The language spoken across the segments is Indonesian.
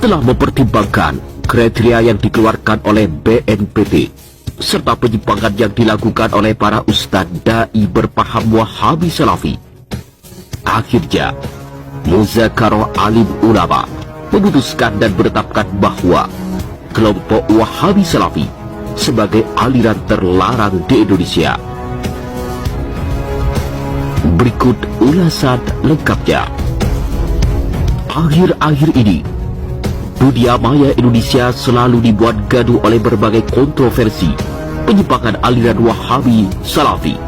Setelah mempertimbangkan kriteria yang dikeluarkan oleh BNPT serta penyimpangan yang dilakukan oleh para ustadz dai berpaham Wahabi Salafi, akhirnya Muzakarah Alim Ulama memutuskan dan menetapkan bahwa kelompok Wahabi Salafi sebagai aliran terlarang di Indonesia. Berikut ulasan lengkapnya. Akhir-akhir ini, dunia maya Indonesia selalu dibuat gaduh oleh berbagai kontroversi penyimpangan aliran Wahabi Salafi.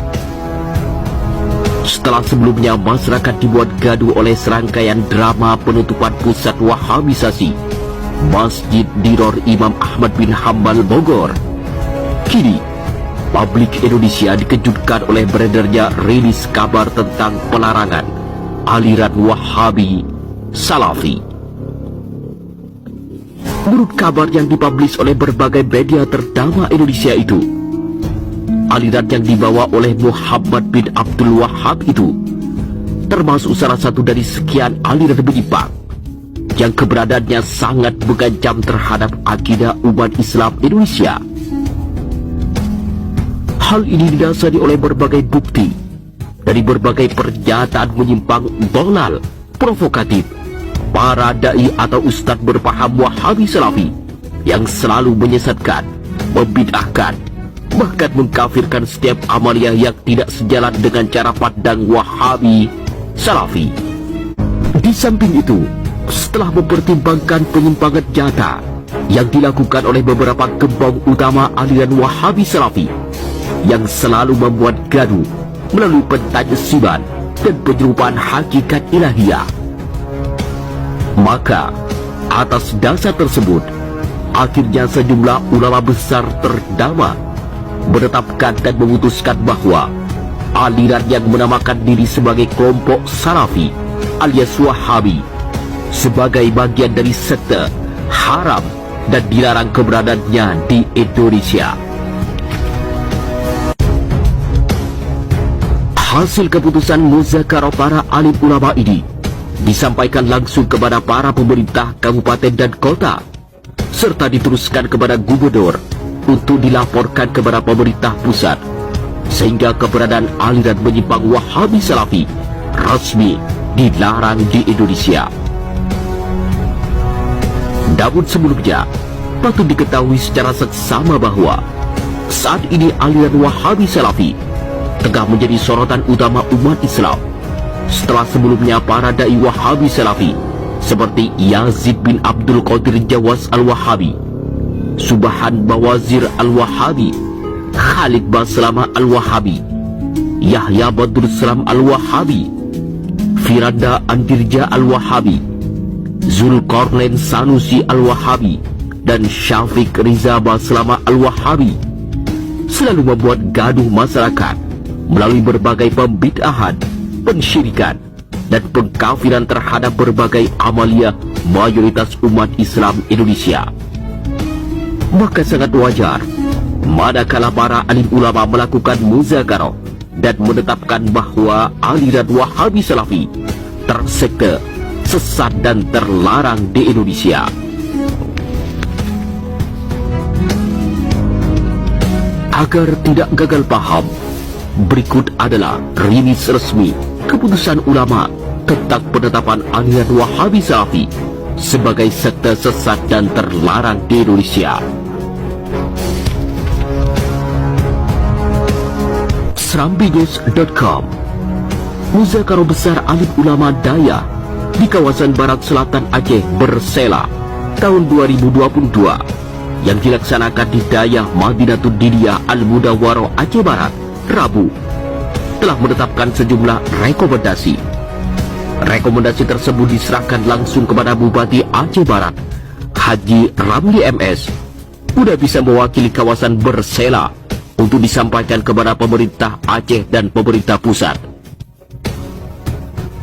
Setelah sebelumnya masyarakat dibuat gaduh oleh serangkaian drama penutupan pusat Wahabisasi Masjid Diror Imam Ahmad bin Hambal Bogor, kini publik Indonesia dikejutkan oleh beredarnya rilis kabar tentang pelarangan aliran Wahabi Salafi. Menurut kabar yang dipublish oleh berbagai media ternama Indonesia itu, aliran yang dibawa oleh Muhammad bin Abdul Wahab itu termasuk salah satu dari sekian aliran menyimpang yang keberadaannya sangat mengancam terhadap akidah umat Islam Indonesia. Hal ini didasari oleh berbagai bukti dari berbagai pernyataan menyimpang, dolal, provokatif para dai atau ustadz berpaham Wahabi Salafi yang selalu menyesatkan, membid'ahkan, bahkan mengkafirkan setiap amaliyah yang tidak sejalan dengan cara pandang Wahabi Salafi. Di samping itu, setelah mempertimbangkan penyimpangan nyata yang dilakukan oleh beberapa gembong utama aliran Wahabi Salafi yang selalu membuat gaduh melalui pentajsiman dan penyerupaan hakikat ilahiyah, maka atas dasar tersebut akhirnya sejumlah ulama besar ternama menetapkan dan memutuskan bahwa aliran yang menamakan diri sebagai kelompok Salafi alias Wahabi sebagai bagian dari sekte haram dan dilarang keberadaannya di Indonesia. Hasil keputusan muzakarah para alim ulama ini disampaikan langsung kepada para pemerintah kabupaten dan kota, serta diteruskan kepada gubernur untuk dilaporkan kepada pemerintah pusat, sehingga keberadaan aliran menyimpang Wahabi Salafi resmi dilarang di Indonesia. Namun sebelumnya, patut diketahui secara seksama bahwa saat ini aliran Wahabi Salafi tengah menjadi sorotan utama umat Islam setelah sebelumnya para dai Wahabi Salafi seperti Yazid bin Abdul Qadir Jawas Al-Wahabi, Subhan Bawazir Al-Wahabi, Khalid Baslama Al-Wahabi, Yahya Badrul Salam Al-Wahabi, Firanda Andirja Al-Wahabi, Zulkarnain Sanusi Al-Wahabi, dan Syafiq Riza Baslama Al-Wahabi selalu membuat gaduh masyarakat melalui berbagai pembid'ahan, pensyirikan, dan pengkafiran terhadap berbagai amaliyah mayoritas umat Islam Indonesia. Maka sangat wajar manakala para alim ulama melakukan muzakarah dan menetapkan bahwa aliran Wahabi Salafi tersekte, sesat, dan terlarang di Indonesia. Agar tidak gagal paham, berikut adalah rilis resmi keputusan ulama tentang penetapan aliran Wahabi Salafi sebagai sekte sesat dan terlarang di Indonesia. Serambigus.com. Muzakarah besar alim ulama daya di kawasan barat selatan Aceh Bersela tahun 2022 yang dilaksanakan di Dayah Madinatul Diniyah Al-Mudawwarah Aceh Barat Rabu telah menetapkan sejumlah rekomendasi. Rekomendasi tersebut diserahkan langsung kepada Bupati Aceh Barat Haji Ramli MS, sudah bisa mewakili kawasan Bersela untuk disampaikan kepada pemerintah Aceh dan pemerintah pusat.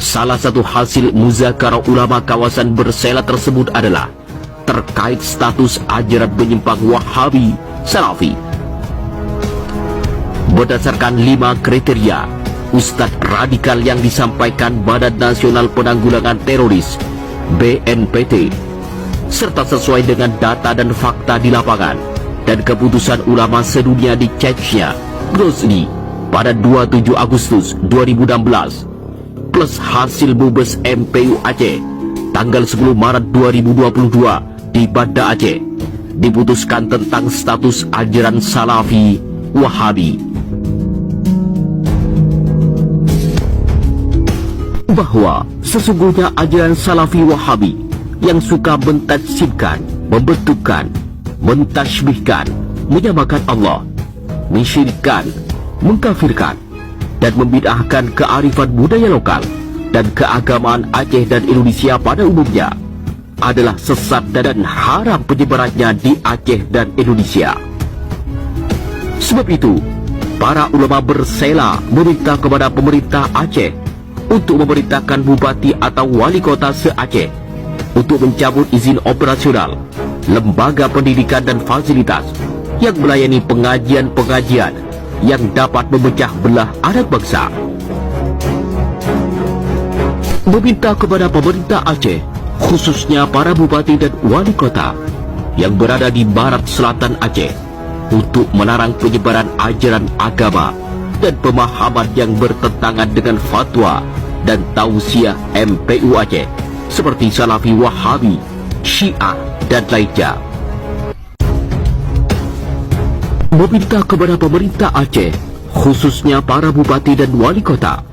Salah satu hasil muzakarah ulama kawasan Bersela tersebut adalah terkait status ajaran menyimpang Wahabi Salafi. Berdasarkan 5 kriteria ustadz radikal yang disampaikan Badan Nasional Penanggulangan Teroris BNPT serta sesuai dengan data dan fakta di lapangan dan keputusan ulama sedunia di Chechnya, Grozny, pada 27 Agustus 2016, plus hasil Mubes MPU Aceh tanggal 10 Maret 2022 di Banda Aceh, diputuskan tentang status ajaran Salafi Wahabi, bahwa sesungguhnya ajaran Salafi Wahabi yang suka mentajsibkan, membentukkan, mentashbihkan, menyamakan Allah, mensyirikkan, mengkafirkan, dan membid'ahkan kearifan budaya lokal dan keagamaan Aceh dan Indonesia pada umumnya adalah sesat dan haram penyebarannya di Aceh dan Indonesia. Sebab itu, para ulama bersela meminta kepada pemerintah Aceh untuk memerintahkan bupati atau wali kota se-Aceh untuk mencabut izin operasional lembaga pendidikan dan fasilitas yang melayani pengajian-pengajian yang dapat memecah belah anak bangsa. Meminta kepada pemerintah Aceh, khususnya para bupati dan wali kota yang berada di barat selatan Aceh, untuk melarang penyebaran ajaran agama dan pemahaman yang bertentangan dengan fatwa dan tausiah MPU Aceh seperti Salafi Wahabi, Syiah, dan lainnya. Meminta kepada pemerintah Aceh, khususnya para bupati dan wali kota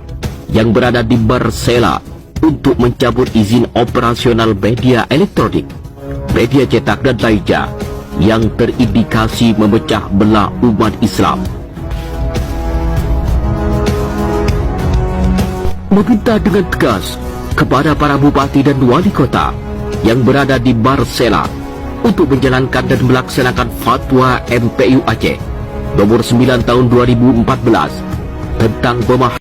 yang berada di Barsela, untuk mencabut izin operasional media elektronik, media cetak, dan lainnya yang terindikasi memecah belah umat Islam. Meminta dengan tegas kepada para bupati dan wali kota yang berada di Barsela untuk menjalankan dan melaksanakan fatwa MPU Aceh nomor 9 tahun 2014 tentang pemahaman